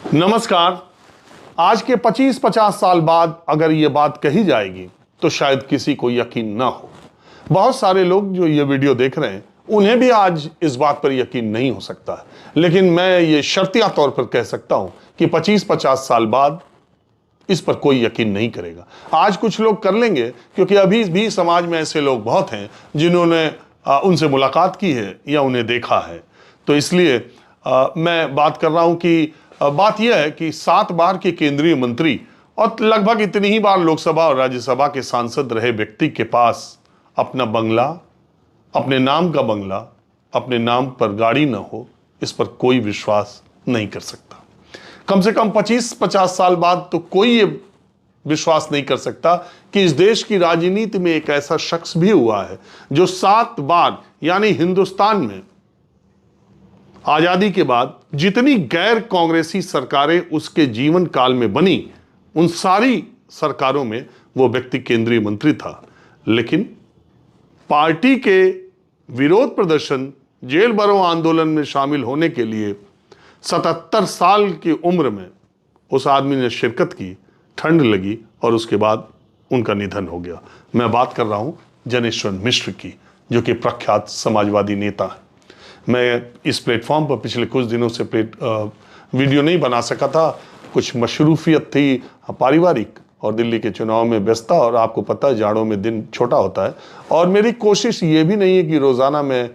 नमस्कार। आज के 25-50 साल बाद अगर ये बात कही जाएगी तो शायद किसी को यकीन ना हो। बहुत सारे लोग जो ये वीडियो देख रहे हैं उन्हें भी आज इस बात पर यकीन नहीं हो सकता है, लेकिन मैं ये शर्तिया तौर पर कह सकता हूं कि 25-50 साल बाद इस पर कोई यकीन नहीं करेगा। आज कुछ लोग कर लेंगे क्योंकि अभी भी समाज में ऐसे लोग बहुत हैं जिन्होंने उनसे मुलाकात की है या उन्हें देखा है। तो इसलिए मैं बात कर रहा हूं कि बात यह है कि 7 बार के केंद्रीय मंत्री और लगभग इतनी ही बार लोकसभा और राज्यसभा के सांसद रहे व्यक्ति के पास अपना बंगला, अपने नाम का बंगला, अपने नाम पर गाड़ी न हो, इस पर कोई विश्वास नहीं कर सकता। कम से कम 25-50 साल बाद तो कोई ये विश्वास नहीं कर सकता कि इस देश की राजनीति में एक ऐसा शख्स भी हुआ है जो 7 बार यानी हिंदुस्तान में आजादी के बाद जितनी गैर कांग्रेसी सरकारें उसके जीवन काल में बनी, उन सारी सरकारों में वो व्यक्ति केंद्रीय मंत्री था। लेकिन पार्टी के विरोध प्रदर्शन, जेल भरो आंदोलन में शामिल होने के लिए 77 साल की उम्र में उस आदमी ने शिरकत की, ठंड लगी और उसके बाद उनका निधन हो गया। मैं बात कर रहा हूं जनेश्वर मिश्र की, जो कि प्रख्यात समाजवादी नेता है। मैं इस प्लेटफॉर्म पर पिछले कुछ दिनों से वीडियो नहीं बना सका था, कुछ मशरूफियत थी पारिवारिक और दिल्ली के चुनाव में व्यस्तता, और आपको पता है जाड़ों में दिन छोटा होता है। और मेरी कोशिश ये भी नहीं है कि रोज़ाना मैं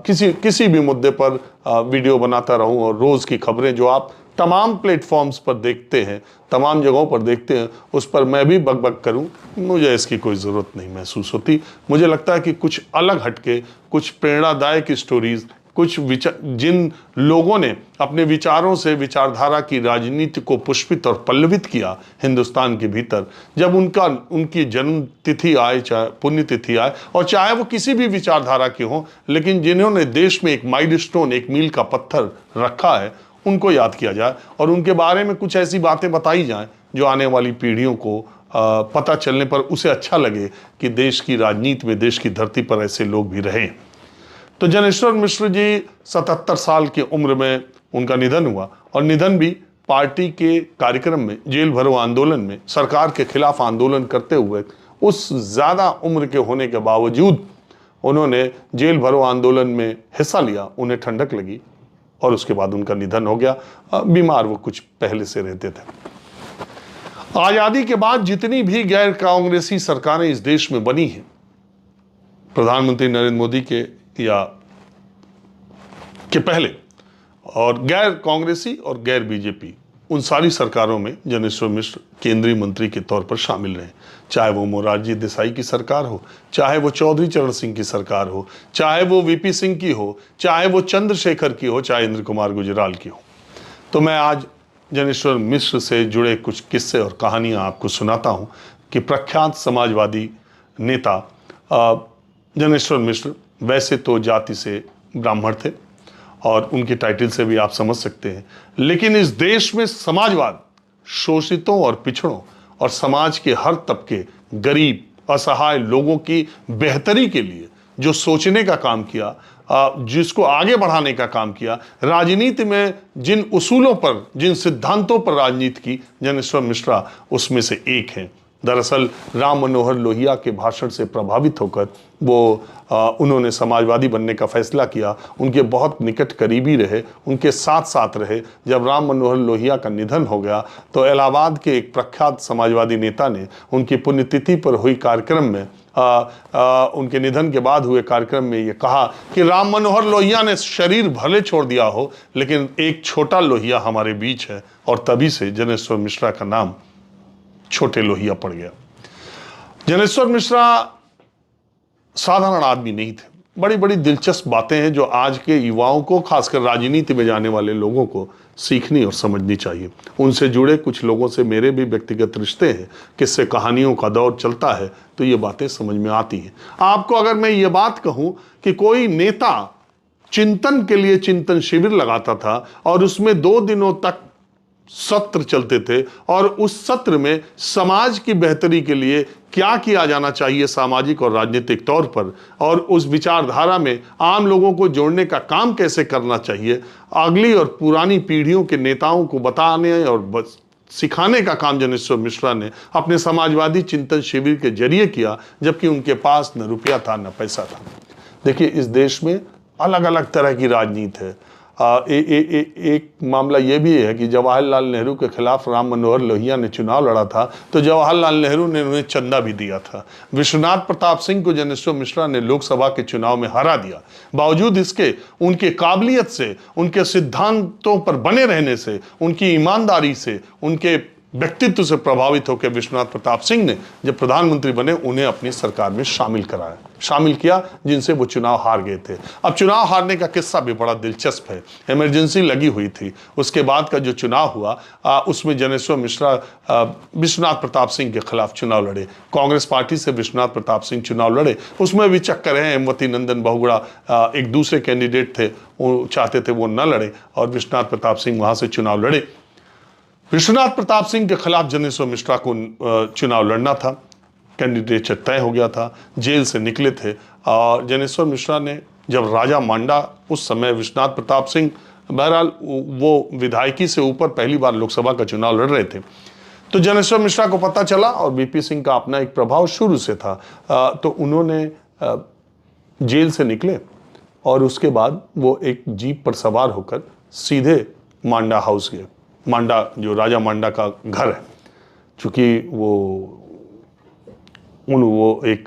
किसी भी मुद्दे पर वीडियो बनाता रहूं और रोज़ की खबरें जो आप तमाम प्लेटफॉर्म्स पर देखते हैं, तमाम जगहों पर देखते हैं, उस पर मैं भी बक करूं। मुझे इसकी कोई ज़रूरत नहीं महसूस होती। मुझे लगता है कि कुछ अलग हटके, कुछ प्रेरणादायक स्टोरीज, कुछ जिन लोगों ने अपने विचारों से विचारधारा की राजनीति को पुष्पित और पल्लवित किया हिंदुस्तान के भीतर, जब उनकी जन्म तिथि आए, चाहे पुण्यतिथि आए, और चाहे वो किसी भी विचारधारा की हो, लेकिन जिन्होंने देश में एक माइलस्टोन, एक मील का पत्थर रखा है, उनको याद किया जाए और उनके बारे में कुछ ऐसी बातें बताई जाएं जो आने वाली पीढ़ियों को पता चलने पर उसे अच्छा लगे कि देश की राजनीति में, देश की धरती पर ऐसे लोग भी रहे। तो जनेश्वर मिश्र जी 77 साल की उम्र में उनका निधन हुआ, और निधन भी पार्टी के कार्यक्रम में, जेल भरो आंदोलन में, सरकार के खिलाफ आंदोलन करते हुए, उस ज़्यादा उम्र के होने के बावजूद उन्होंने जेल भरो आंदोलन में हिस्सा लिया। उन्हें ठंडक लगी और उसके बाद उनका निधन हो गया। बीमार वो कुछ पहले से रहते थे। आज़ादी के बाद जितनी भी गैर कांग्रेसी सरकारें इस देश में बनी हैं, प्रधानमंत्री नरेंद्र मोदी के पहले, और गैर कांग्रेसी और गैर बीजेपी, उन सारी सरकारों में जनेश्वर मिश्र केंद्रीय मंत्री के तौर पर शामिल रहे। चाहे वो मोरारजी देसाई की सरकार हो, चाहे वो चौधरी चरण सिंह की सरकार हो, चाहे वो वीपी सिंह की हो, चाहे वो चंद्रशेखर की हो, चाहे इंद्र कुमार गुजराल की हो। तो मैं आज जनेश्वर मिश्र से जुड़े कुछ किस्से और कहानियां आपको सुनाता हूं कि प्रख्यात समाजवादी नेता जनेश्वर मिश्र वैसे तो जाति से ब्राह्मण थे और उनके टाइटल से भी आप समझ सकते हैं, लेकिन इस देश में समाजवाद, शोषितों और पिछड़ों और समाज के हर तबके, गरीब, असहाय लोगों की बेहतरी के लिए जो सोचने का काम किया, जिसको आगे बढ़ाने का काम किया, राजनीति में जिन उसूलों पर, जिन सिद्धांतों पर राजनीति की, जनेश्वर मिश्रा उसमें से एक हैं। दरअसल राम मनोहर लोहिया के भाषण से प्रभावित होकर उन्होंने समाजवादी बनने का फैसला किया। उनके बहुत निकट करीबी रहे, उनके साथ साथ रहे। जब राम मनोहर लोहिया का निधन हो गया तो इलाहाबाद के एक प्रख्यात समाजवादी नेता ने उनकी पुण्यतिथि पर हुई कार्यक्रम में, उनके निधन के बाद हुए कार्यक्रम में ये कहा कि राम मनोहर लोहिया ने शरीर भले छोड़ दिया हो, लेकिन एक छोटा लोहिया हमारे बीच है, और तभी से जनेश्वर मिश्रा का नाम छोटे लोहिया पड़ गया। जनेश्वर मिश्रा साधारण आदमी नहीं थे। बड़ी बड़ी दिलचस्प बातें हैं जो आज के युवाओं को, खासकर राजनीति में जाने वाले लोगों को सीखनी और समझनी चाहिए। उनसे जुड़े कुछ लोगों से मेरे भी व्यक्तिगत रिश्ते हैं, किससे कहानियों का दौर चलता है, तो ये बातें समझ में आती हैं। आपको अगर मैं ये बात कहूं कि कोई नेता चिंतन के लिए चिंतन शिविर लगाता था और उसमें 2 दिनों तक सत्र चलते थे और उस सत्र में समाज की बेहतरी के लिए क्या किया जाना चाहिए सामाजिक और राजनीतिक तौर पर, और उस विचारधारा में आम लोगों को जोड़ने का काम कैसे करना चाहिए, अगली और पुरानी पीढ़ियों के नेताओं को बताने और सिखाने का काम ज्ञानेश्वर मिश्रा ने अपने समाजवादी चिंतन शिविर के जरिए किया, जबकि उनके पास न रुपया था न पैसा था। देखिए, इस देश में अलग अलग तरह की राजनीति है। एक मामला ये भी है कि जवाहरलाल नेहरू के खिलाफ राम मनोहर लोहिया ने चुनाव लड़ा था तो जवाहरलाल नेहरू ने उन्हें चंदा भी दिया था। विश्वनाथ प्रताप सिंह को ज्ञानेश्वर मिश्रा ने लोकसभा के चुनाव में हरा दिया। बावजूद इसके उनके काबिलियत से, उनके सिद्धांतों पर बने रहने से, उनकी ईमानदारी से, उनके व्यक्तित्व से प्रभावित होकर विश्वनाथ प्रताप सिंह ने जब प्रधानमंत्री बने उन्हें अपनी सरकार में शामिल किया, जिनसे वो चुनाव हार गए थे। अब चुनाव हारने का किस्सा भी बड़ा दिलचस्प है। इमरजेंसी लगी हुई थी, उसके बाद का जो चुनाव हुआ उसमें ज्ञानेश्वर मिश्रा विश्वनाथ प्रताप सिंह के खिलाफ चुनाव लड़े। कांग्रेस पार्टी से विश्वनाथ प्रताप सिंह चुनाव लड़े। उसमें भी चक्कर है, हेमवती नंदन बहुगुणा एक दूसरे कैंडिडेट थे, वो चाहते थे वो न लड़े और विश्वनाथ प्रताप सिंह वहां से चुनाव लड़े। विश्वनाथ प्रताप सिंह के खिलाफ ज्ञानेश्वर मिश्रा को चुनाव लड़ना था, कैंडिडेट तय हो गया था, जेल से निकले थे। और ज्ञानेश्वर मिश्रा ने जब राजा मांडा, उस समय विश्वनाथ प्रताप सिंह बहरहाल वो विधायकी से ऊपर पहली बार लोकसभा का चुनाव लड़ रहे थे, तो ज्ञानेश्वर मिश्रा को पता चला और बीपी सिंह का अपना एक प्रभाव शुरू से था, तो उन्होंने जेल से निकले और उसके बाद वो एक जीप पर सवार होकर सीधे मांडा हाउस गए। मांडा जो राजा मांडा का घर है, चूंकि वो एक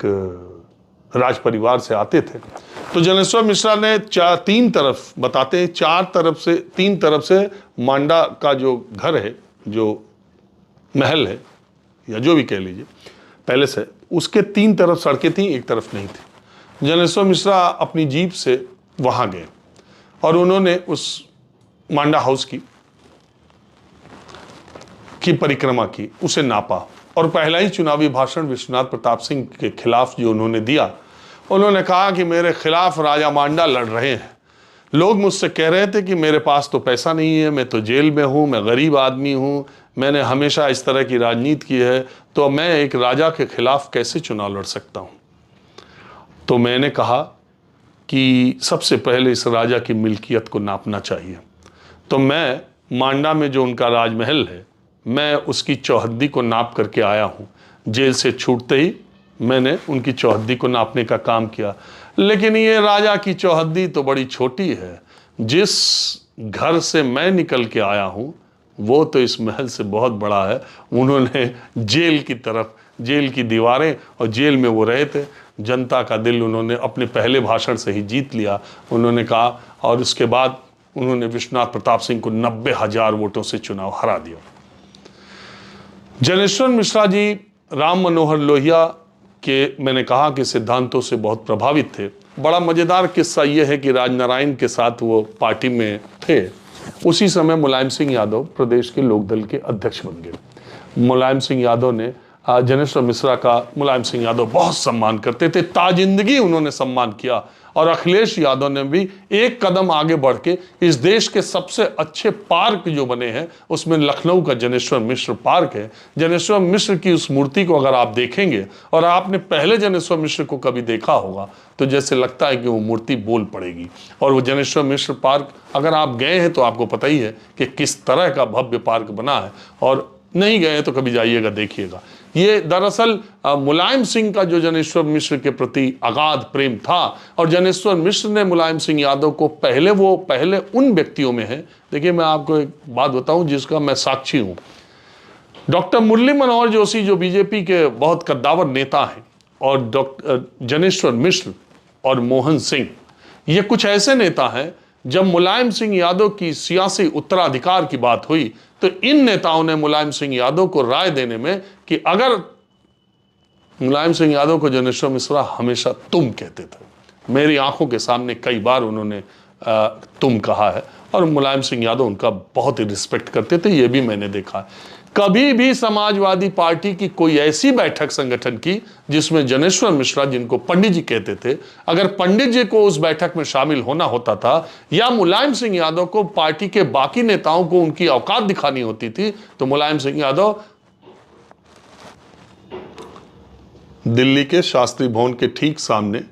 राज परिवार से आते थे, तो ज्ञानेश्वर मिश्रा ने तीन तरफ से मांडा का जो घर है, जो महल है या जो भी कह लीजिए पैलेस है, उसके तीन तरफ सड़कें थी, एक तरफ नहीं थी। ज्ञानेश्वर मिश्रा अपनी जीप से वहां गए और उन्होंने उस मांडा हाउस की परिक्रमा की, उसे नापा और पहला ही चुनावी भाषण विश्वनाथ प्रताप सिंह के खिलाफ जो उन्होंने दिया, उन्होंने कहा कि मेरे खिलाफ राजा मांडा लड़ रहे हैं। लोग मुझसे कह रहे थे कि मेरे पास तो पैसा नहीं है, मैं तो जेल में हूं, मैं गरीब आदमी हूं, मैंने हमेशा इस तरह की राजनीति की है, तो मैं एक राजा के खिलाफ कैसे चुनाव लड़ सकता हूं। तो मैंने कहा कि सबसे पहले इस राजा की मिल्कियत को नापना चाहिए। तो मैं मांडा में जो उनका राजमहल है, मैं उसकी चौहद्दी को नाप करके आया हूँ। जेल से छूटते ही मैंने उनकी चौहद्दी को नापने का काम किया, लेकिन ये राजा की चौहद्दी तो बड़ी छोटी है। जिस घर से मैं निकल के आया हूँ वो तो इस महल से बहुत बड़ा है। उन्होंने जेल की दीवारें और जेल में वो रहे थे, जनता का दिल उन्होंने अपने पहले भाषण से ही जीत लिया। उन्होंने कहा, और उसके बाद उन्होंने विश्वनाथ प्रताप सिंह को 90,000 वोटों से चुनाव हरा दिया। ज्ञानेश्वर मिश्रा जी राम मनोहर लोहिया के, मैंने कहा कि सिद्धांतों से बहुत प्रभावित थे। बड़ा मजेदार किस्सा यह है कि राजनारायण के साथ वो पार्टी में थे, उसी समय मुलायम सिंह यादव प्रदेश के लोकदल के अध्यक्ष बन गए। मुलायम सिंह यादव ने ज्ञानेश्वर मिश्रा का, मुलायम सिंह यादव बहुत सम्मान करते थे, ताजिंदगी उन्होंने सम्मान किया। और अखिलेश यादव ने भी एक कदम आगे बढ़ के इस देश के सबसे अच्छे पार्क जो बने हैं उसमें लखनऊ का ज्ञानेश्वर मिश्र पार्क है। ज्ञानेश्वर मिश्र की उस मूर्ति को अगर आप देखेंगे और आपने पहले ज्ञानेश्वर मिश्र को कभी देखा होगा तो जैसे लगता है कि वो मूर्ति बोल पड़ेगी। और वो ज्ञानेश्वर मिश्र पार्क अगर आप गए हैं तो आपको पता ही है कि किस तरह का भव्य पार्क बना है, और नहीं गए तो कभी जाइएगा, देखिएगा। ये दरअसल मुलायम सिंह का जो ज्ञानेश्वर मिश्र के प्रति अगाध प्रेम था, और ज्ञानेश्वर मिश्र ने मुलायम सिंह यादव को पहले उन व्यक्तियों में है। देखिए, मैं आपको एक बात बताऊं जिसका मैं साक्षी हूं। डॉक्टर मुरली मनोहर जोशी जो बीजेपी के बहुत कद्दावर नेता हैं, और डॉक्टर ज्ञानेश्वर मिश्र और मोहन सिंह, ये कुछ ऐसे नेता हैं, जब मुलायम सिंह यादव की सियासी उत्तराधिकार की बात हुई तो इन नेताओं ने मुलायम सिंह यादव को राय देने में कि अगर मुलायम सिंह यादव को ज्ञानेश्वर मिश्रा हमेशा तुम कहते थे। मेरी आंखों के सामने कई बार उन्होंने तुम कहा है, और मुलायम सिंह यादव उनका बहुत ही रिस्पेक्ट करते थे, ये भी मैंने देखा। कभी भी समाजवादी पार्टी की कोई ऐसी बैठक संगठन की जिसमें जनेश्वर मिश्रा, जिनको पंडित जी कहते थे, अगर पंडित जी को उस बैठक में शामिल होना होता था या मुलायम सिंह यादव को पार्टी के बाकी नेताओं को उनकी औकात दिखानी होती थी, तो मुलायम सिंह यादव दिल्ली के शास्त्री भवन के ठीक सामने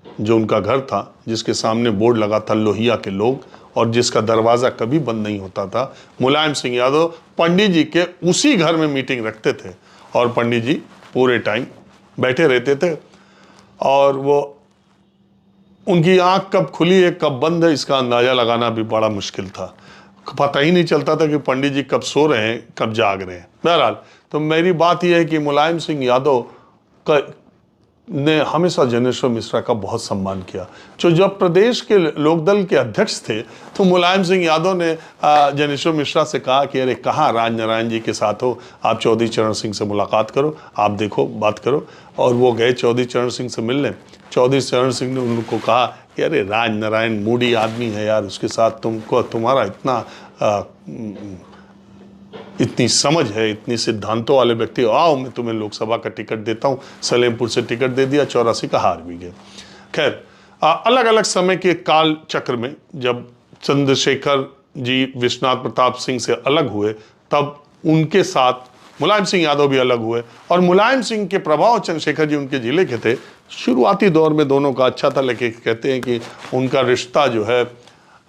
जो उनका घर था, जिसके सामने बोर्ड लगा था लोहिया के लोग, और जिसका दरवाजा कभी बंद नहीं होता था, मुलायम सिंह यादव पंडित जी के उसी घर में मीटिंग रखते थे और पंडित जी पूरे टाइम बैठे रहते थे। और वो उनकी आंख कब खुली है कब बंद है इसका अंदाजा लगाना भी बड़ा मुश्किल था। पता ही नहीं चलता था कि पंडित जी कब सो रहे हैं कब जाग रहे हैं। बहरहाल, तो मेरी बात यह है कि मुलायम सिंह यादव का ने हमेशा जनेश्वर मिश्रा का बहुत सम्मान किया। जो जब प्रदेश के लोकदल के अध्यक्ष थे तो मुलायम सिंह यादव ने जनेश्वर मिश्रा से कहा कि अरे कहाँ राजनारायण जी के साथ हो, आप चौधरी चरण सिंह से मुलाकात करो, आप देखो बात करो। और वो गए चौधरी चरण सिंह से मिलने। चौधरी चरण सिंह ने उनको कहा कि अरे राजनारायण मूडी आदमी है यार, उसके साथ तुम्हारा इतनी समझ है, इतनी सिद्धांतों वाले व्यक्ति, आओ मैं तुम्हें लोकसभा का टिकट देता हूँ। सलेमपुर से टिकट दे दिया, 84 का हार भी गए। खैर, अलग अलग समय के काल चक्र में जब चंद्रशेखर जी विश्वनाथ प्रताप सिंह से अलग हुए, तब उनके साथ मुलायम सिंह यादव भी अलग हुए। और मुलायम सिंह के प्रभाव, चंद्रशेखर जी उनके जिले के थे, शुरुआती दौर में दोनों का अच्छा था, लेकिन कहते हैं कि उनका रिश्ता जो है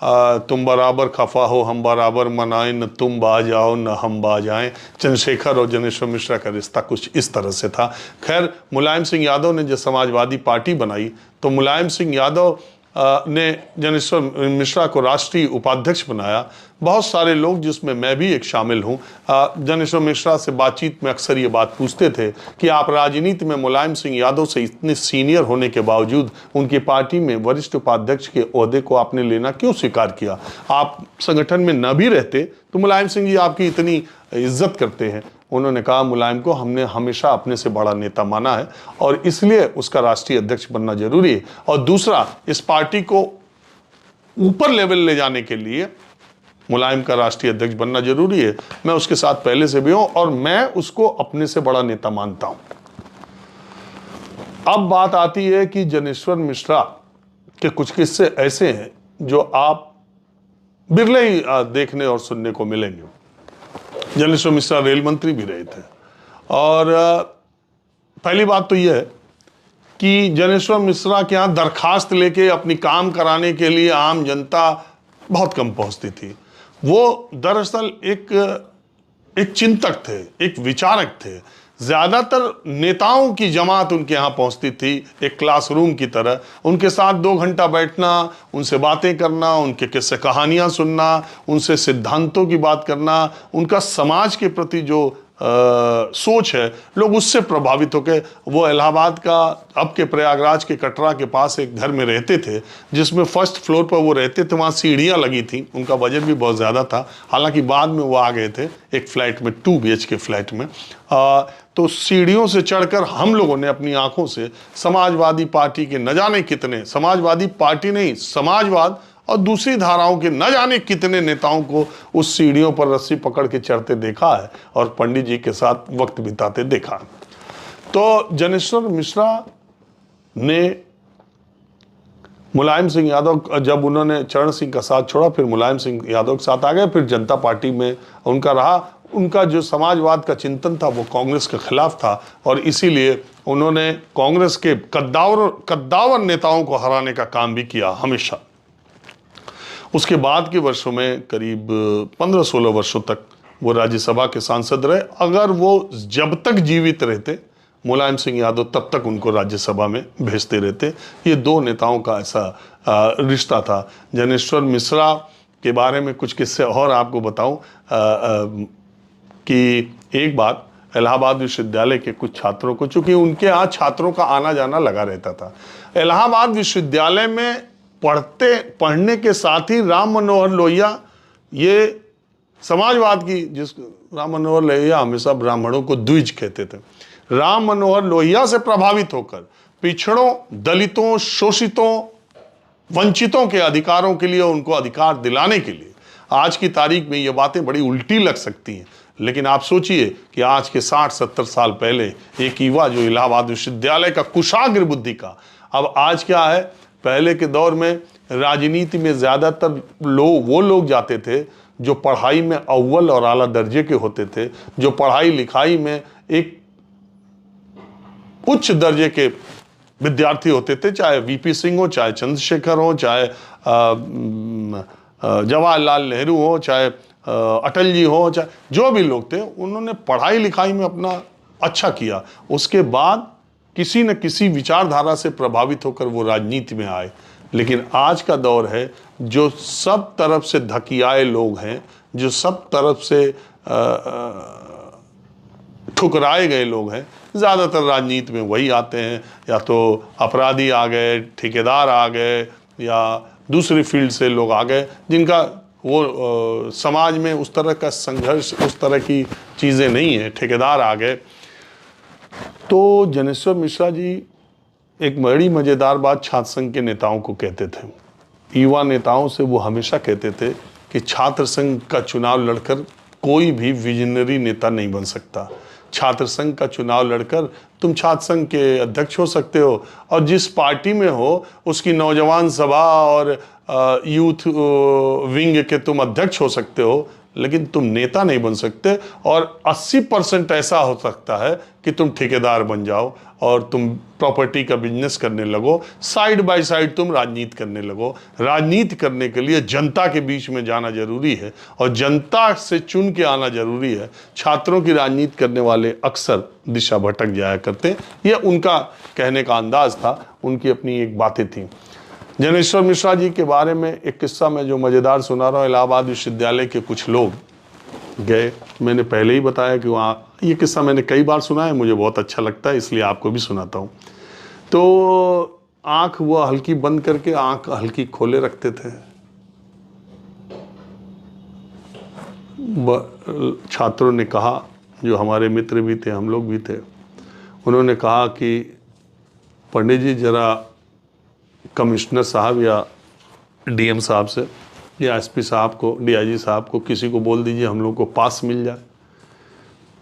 तुम बराबर खफा हो हम बराबर मनाएं, न तुम बाज जाओ न हम बाज आएं। चंद्रशेखर और जनेश्वर मिश्रा का रिश्ता कुछ इस तरह से था। खैर, मुलायम सिंह यादव ने जब समाजवादी पार्टी बनाई तो मुलायम सिंह यादव ने जनेश्वर मिश्रा को राष्ट्रीय उपाध्यक्ष बनाया। बहुत सारे लोग, जिसमें मैं भी एक शामिल हूँ, जनेश्वर मिश्रा से बातचीत में अक्सर ये बात पूछते थे कि आप राजनीति में मुलायम सिंह यादव से इतने सीनियर होने के बावजूद उनकी पार्टी में वरिष्ठ उपाध्यक्ष के ओहदे को आपने लेना क्यों स्वीकार किया? आप संगठन में न भी रहते तो मुलायम सिंह जी आपकी इतनी इज्जत करते हैं। उन्होंने कहा, मुलायम को हमने हमेशा अपने से बड़ा नेता माना है और इसलिए उसका राष्ट्रीय अध्यक्ष बनना जरूरी है। और दूसरा, इस पार्टी को ऊपर लेवल ले जाने के लिए मुलायम का राष्ट्रीय अध्यक्ष बनना जरूरी है। मैं उसके साथ पहले से भी हूं और मैं उसको अपने से बड़ा नेता मानता हूं। अब बात आती है कि जनेश्वर मिश्रा के कुछ किस्से ऐसे हैं जो आप बिरले ही देखने और सुनने को मिलेंगे। जनेश्वर मिश्रा रेल मंत्री भी रहे थे और पहली बात तो यह है कि जनेश्वर मिश्रा के यहाँ दरखास्त लेके अपनी काम कराने के लिए आम जनता बहुत कम पहुंचती थी। वो दरअसल एक चिंतक थे, एक विचारक थे। ज़्यादातर नेताओं की जमात उनके यहाँ पहुँचती थी, एक क्लासरूम की तरह। उनके साथ 2 घंटा बैठना, उनसे बातें करना, उनके किस्से कहानियाँ सुनना, उनसे सिद्धांतों की बात करना, उनका समाज के प्रति जो सोच है, लोग उससे प्रभावित होकर वो इलाहाबाद का, अब के प्रयागराज के कटरा के पास एक घर में रहते थे, जिसमें फर्स्ट फ्लोर पर वो रहते थे। वहाँ सीढ़ियाँ लगी थी, उनका बजट भी बहुत ज़्यादा था। हालांकि बाद में वो आ गए थे एक फ्लैट में, 2 BHK फ्लैट में। तो सीढ़ियों से चढ़कर हम लोगों ने अपनी आंखों से समाजवादी पार्टी के न जाने कितने, समाजवादी पार्टी नहीं, समाजवाद और दूसरी धाराओं के न जाने कितने नेताओं को उस सीढ़ियों पर रस्सी पकड़ के चढ़ते देखा है और पंडित जी के साथ वक्त बिताते देखा। तो जनेश्वर मिश्रा ने मुलायम सिंह यादव, जब उन्होंने चरण सिंह का साथ छोड़ा, फिर मुलायम सिंह यादव के साथ आ गए, फिर जनता पार्टी में उनका रहा। उनका जो समाजवाद का चिंतन था वो कांग्रेस के खिलाफ था और इसीलिए उन्होंने कांग्रेस के कद्दावर नेताओं को हराने का काम भी किया हमेशा। उसके बाद के वर्षों में करीब 15-16 वर्षों तक वो राज्यसभा के सांसद रहे। अगर वो जब तक जीवित रहते, मुलायम सिंह यादव तब तक उनको राज्यसभा में भेजते रहते। ये 2 नेताओं का ऐसा रिश्ता था। जनेश्वर मिश्रा के बारे में कुछ किस्से और आपको बताऊं कि एक बार इलाहाबाद विश्वविद्यालय के कुछ छात्रों को, चूंकि उनके यहाँ छात्रों का आना जाना लगा रहता था, इलाहाबाद विश्वविद्यालय में पढ़ने के साथ ही राम मनोहर लोहिया, ये समाजवाद की, जिस राम मनोहर लोहिया हमेशा ब्राह्मणों को द्विज कहते थे, राम मनोहर लोहिया से प्रभावित होकर पिछड़ों, दलितों, शोषितों, वंचितों के अधिकारों के लिए, उनको अधिकार दिलाने के लिए आज की तारीख में ये बातें बड़ी उल्टी लग सकती हैं, लेकिन आप सोचिए कि आज के 60-70 साल पहले एक युवा जो इलाहाबाद विश्वविद्यालय का कुशाग्र बुद्धि का, अब आज क्या है, पहले के दौर में राजनीति में ज़्यादातर वो लोग जाते थे जो पढ़ाई में अव्वल और आला दर्जे के होते थे, जो पढ़ाई लिखाई में एक उच्च दर्जे के विद्यार्थी होते थे, चाहे वीपी सिंह हो, चाहे चंद्रशेखर हो, चाहे जवाहरलाल नेहरू हो, चाहे अटल जी हो, चाहे जो भी लोग थे, उन्होंने पढ़ाई लिखाई में अपना अच्छा किया। उसके बाद किसी न किसी विचारधारा से प्रभावित होकर वो राजनीति में आए। लेकिन आज का दौर है जो सब तरफ से धकियाए लोग हैं, जो सब तरफ से ठुकराए गए लोग हैं, ज़्यादातर राजनीति में वही आते हैं, या तो अपराधी आ गए, ठेकेदार आ गए, या दूसरी फील्ड से लोग आ गए जिनका वो समाज में उस तरह का संघर्ष, उस तरह की चीज़ें नहीं है, ठेकेदार आ गए। तो जनेश्वर मिश्रा जी एक बड़ी मज़ेदार बात छात्र संघ के नेताओं को कहते थे, युवा नेताओं से वो हमेशा कहते थे कि छात्र संघ का चुनाव लड़कर कोई भी विजनरी नेता नहीं बन सकता। छात्र संघ का चुनाव लड़कर तुम छात्र संघ के अध्यक्ष हो सकते हो, और जिस पार्टी में हो उसकी नौजवान सभा और यूथ विंग के तुम अध्यक्ष हो सकते हो, लेकिन तुम नेता नहीं बन सकते। और 80% ऐसा हो सकता है कि तुम ठेकेदार बन जाओ और तुम प्रॉपर्टी का बिजनेस करने लगो, साइड बाय साइड तुम राजनीति करने लगो। राजनीति करने के लिए जनता के बीच में जाना जरूरी है और जनता से चुन के आना जरूरी है। छात्रों की राजनीति करने वाले अक्सर दिशा भटक जाया करते, यह उनका कहने का अंदाज था, उनकी अपनी एक बातें थी। जनेश्वर मिश्रा जी के बारे में एक किस्सा मैं जो मज़ेदार सुना रहा हूँ, इलाहाबाद विश्वविद्यालय के कुछ लोग गए, मैंने पहले ही बताया कि वहाँ, ये किस्सा मैंने कई बार सुना है, मुझे बहुत अच्छा लगता है इसलिए आपको भी सुनाता हूँ। तो आँख वो हल्की बंद करके आँख हल्की खोले रखते थे। छात्रों ने कहा, जो हमारे मित्र भी थे, हम लोग भी थे, उन्होंने कहा कि पंडित जी ज़रा कमिश्नर साहब या डीएम साहब से या एसपी साहब को, डीआईजी साहब को, किसी को बोल दीजिए हम लोग को पास मिल जाए।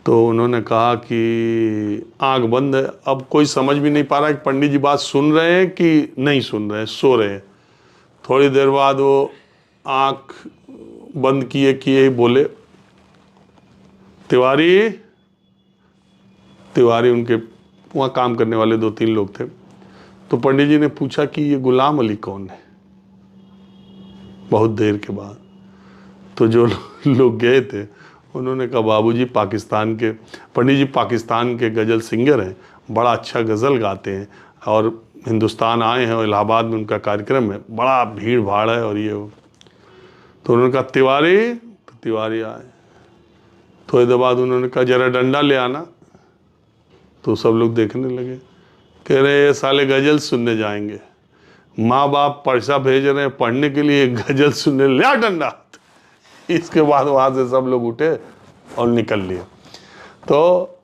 तो उन्होंने कहा कि आंख बंद है। अब कोई समझ भी नहीं पा रहा है कि पंडित जी बात सुन रहे हैं कि नहीं सुन रहे हैं, सो रहे हैं। थोड़ी देर बाद वो आंख बंद किए किए बोले, तिवारी। तिवारी उनके वहाँ काम करने वाले 2-3 लोग थे। तो पंडित जी ने पूछा कि ये गुलाम अली कौन है, बहुत देर के बाद। तो जो लोग गए थे उन्होंने कहा, बाबूजी पाकिस्तान के, पंडित जी पाकिस्तान के गज़ल सिंगर हैं, बड़ा अच्छा गज़ल गाते हैं और हिंदुस्तान आए हैं और इलाहाबाद में उनका कार्यक्रम है, बड़ा भीड़ भाड़ है और ये हो। तो उन्होंने कहा तिवारी। तो तिवारी आए। थोड़ी देर बाद उन्होंने कहा ज़रा डंडा ले आना। तो सब लोग देखने लगे, कह रहे ये साले गज़ल सुनने जाएंगे, माँ बाप पैसा भेज रहे हैं पढ़ने के लिए, गज़ल सुनने, लिया डंडा। इसके बाद वहाँ से सब लोग उठे और निकल लिए। तो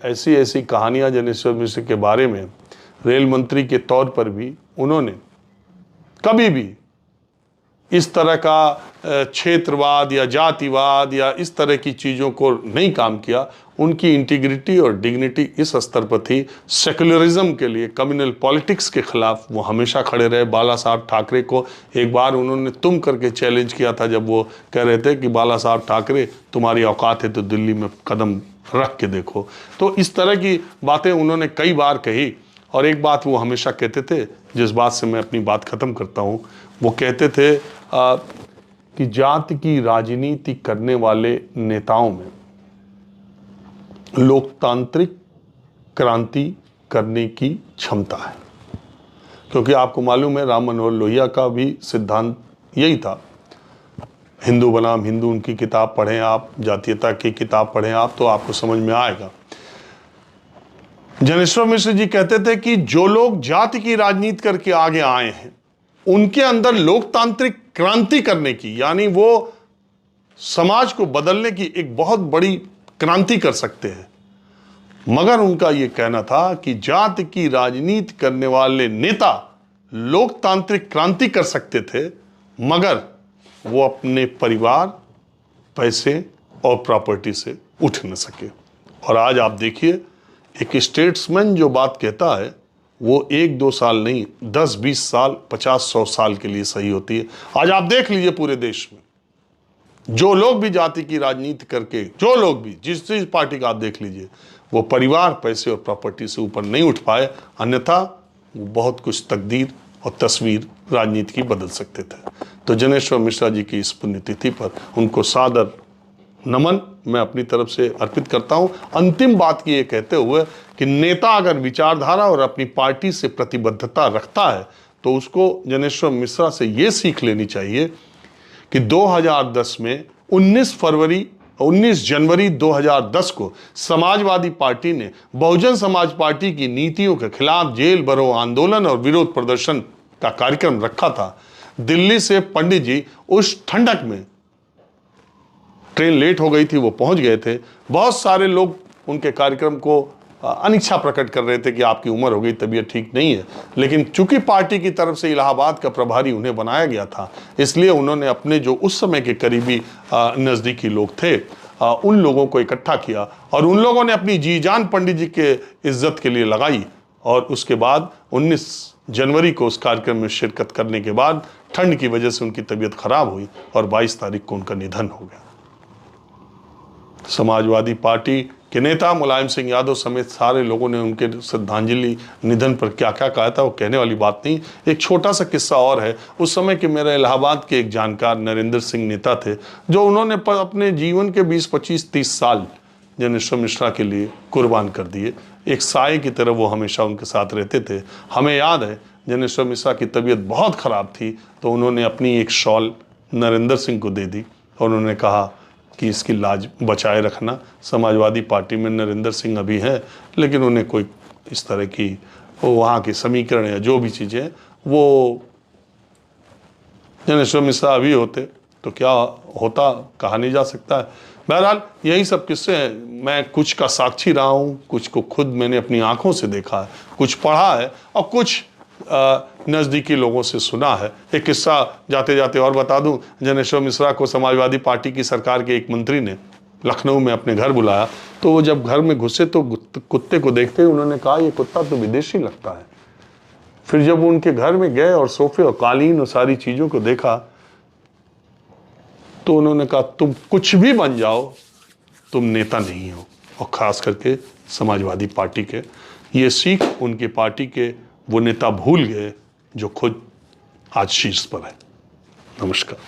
ऐसी ऐसी कहानियाँ जनेश्वर मिश्र के बारे में, रेल मंत्री के तौर पर भी उन्होंने कभी भी इस तरह का क्षेत्रवाद या जातिवाद या इस तरह की चीज़ों को नहीं काम किया। उनकी इंटीग्रिटी और डिग्निटी इस स्तर पर थी। सेकुलरिज्म के लिए, कम्युनल पॉलिटिक्स के खिलाफ वो हमेशा खड़े रहे। बाला साहब ठाकरे को एक बार उन्होंने तुम करके चैलेंज किया था, जब वो कह रहे थे कि बाला साहब ठाकरे तुम्हारी औकात है तो दिल्ली में कदम रख के देखो। तो इस तरह की बातें उन्होंने कई बार कही। और एक बात वो हमेशा कहते थे, जिस बात से मैं अपनी बात ख़त्म करता हूँ, वो कहते थे कि जाति की राजनीति करने वाले नेताओं में लोकतांत्रिक क्रांति करने की क्षमता है। क्योंकि आपको मालूम है राम मनोहर लोहिया का भी सिद्धांत यही था, हिंदू बनाम हिंदू। उनकी किताब पढ़ें आप, जातीयता की किताब पढ़ें आप, तो आपको समझ में आएगा। जनेश्वर मिश्र जी कहते थे कि जो लोग जाति की राजनीति करके आगे आए हैं, उनके अंदर लोकतांत्रिक क्रांति करने की, यानी वो समाज को बदलने की एक बहुत बड़ी क्रांति कर सकते हैं। मगर उनका यह कहना था कि जाति की राजनीति करने वाले नेता लोकतांत्रिक क्रांति कर सकते थे, मगर वो अपने परिवार, पैसे और प्रॉपर्टी से उठ न सके। और आज आप देखिए, एक स्टेट्समैन जो बात कहता है वो 1-2 साल नहीं, 10-20 साल, 50-100 साल के लिए सही होती है। आज आप देख लीजिए पूरे देश में जो लोग भी जाति की राजनीति करके, जो लोग भी जिस पार्टी का आप देख लीजिए, वो परिवार, पैसे और प्रॉपर्टी से ऊपर नहीं उठ पाए, अन्यथा वो बहुत कुछ तकदीर और तस्वीर राजनीति की बदल सकते थे। तो जनेश्वर मिश्रा जी की इस पुण्यतिथि पर उनको सादर नमन मैं अपनी तरफ से अर्पित करता हूं। अंतिम बात की ये कहते हुए कि नेता अगर विचारधारा और अपनी पार्टी से प्रतिबद्धता रखता है तो उसको जनेश्वर मिश्रा से ये सीख लेनी चाहिए कि 2010 में 19 जनवरी 2010 को समाजवादी पार्टी ने बहुजन समाज पार्टी की नीतियों के खिलाफ जेल भरो आंदोलन और विरोध प्रदर्शन का कार्यक्रम रखा था। दिल्ली से पंडित जी उस ठंडक में, ट्रेन लेट हो गई थी, वो पहुंच गए थे। बहुत सारे लोग उनके कार्यक्रम को अनिच्छा प्रकट कर रहे थे कि आपकी उम्र हो गई, तबीयत ठीक नहीं है, लेकिन चूंकि पार्टी की तरफ से इलाहाबाद का प्रभारी उन्हें बनाया गया था, इसलिए उन्होंने अपने जो उस समय के करीबी नज़दीकी लोग थे उन लोगों को इकट्ठा किया और उन लोगों ने अपनी जी जान पंडित जी के इज्जत के लिए लगाई। और उसके बाद 19 जनवरी को उस कार्यक्रम में शिरकत करने के बाद ठंड की वजह से उनकी तबीयत खराब हुई और 22 तारीख को उनका निधन हो गया। समाजवादी पार्टी के नेता मुलायम सिंह यादव समेत सारे लोगों ने उनके श्रद्धांजलि निधन पर क्या क्या कहा था वो कहने वाली बात नहीं। एक छोटा सा किस्सा और है। उस समय के मेरे इलाहाबाद के एक जानकार नरेंद्र सिंह नेता थे, जो उन्होंने अपने जीवन के 20, 25, 30 साल जनेश्वर मिश्रा के लिए कुर्बान कर दिए। एक साए की तरह वो हमेशा उनके साथ रहते थे। हमें याद है जनेश्वर मिश्रा की तबीयत बहुत ख़राब थी तो उन्होंने अपनी एक शॉल नरेंद्र सिंह को दे दी और उन्होंने कहा कि इसकी लाज बचाए रखना। समाजवादी पार्टी में नरेंद्र सिंह अभी हैं, लेकिन उन्हें कोई इस तरह की वहाँ की समीकरण या जो भी चीज़ें, वो जनेश्वर मिश्रा अभी होते तो क्या होता कहा नहीं जा सकता है। बहरहाल यही सब किस्से हैं। मैं कुछ का साक्षी रहा हूँ, कुछ को खुद मैंने अपनी आंखों से देखा है, कुछ पढ़ा है और कुछ नज़दीकी लोगों से सुना है। एक किस्सा जाते जाते और बता दूं, जनेश्वर मिश्रा को समाजवादी पार्टी की सरकार के एक मंत्री ने लखनऊ में अपने घर बुलाया, तो वो जब घर में घुसे तो कुत्ते को देखते ही उन्होंने कहा ये कुत्ता तो विदेशी लगता है। फिर जब वो उनके घर में गए और सोफे और कालीन और सारी चीज़ों को देखा तो उन्होंने कहा तुम कुछ भी बन जाओ, तुम नेता नहीं हो। और ख़ास करके समाजवादी पार्टी के, ये सीख उनकी पार्टी के वो नेता भूल गए जो खुद आज शीर्ष पर है। नमस्कार।